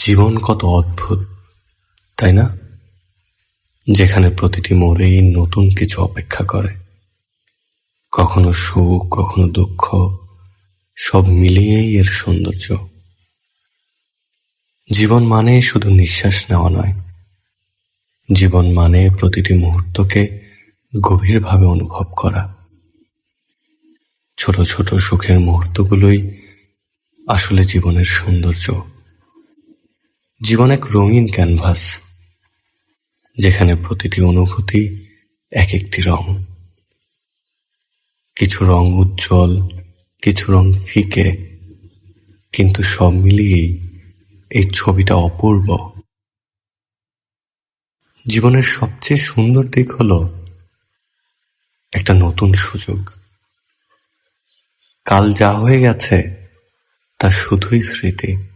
জীবন কত অদ্ভুত, তাই না? যেখানে প্রতিটি মোড়েই নতুন কিছু অপেক্ষা করে, কখনো সুখ, কখনো দুঃখ, সব মিলিয়েই এর সৌন্দর্য। জীবন মানে শুধু নিঃশ্বাস নেওয়া নয়, জীবন মানে প্রতিটি মুহূর্তকে গভীরভাবে অনুভব করা। ছোট ছোট সুখের মুহূর্তগুলোই আসলে জীবনের সৌন্দর্য। জীবন এক রঙিন ক্যানভাস, যেখানে প্রতিটি অনুভূতি এক একটি রং। কিছু রং উজ্জ্বল, কিছু রং ফিকে, কিন্তু সব মিলিয়েই এই ছবিটা অপূর্ব। জীবনের সবচেয়ে সুন্দর দিক হলো একটা নতুন সুযোগ। কাল যা হয়ে গেছে তা শুধুই স্মৃতি।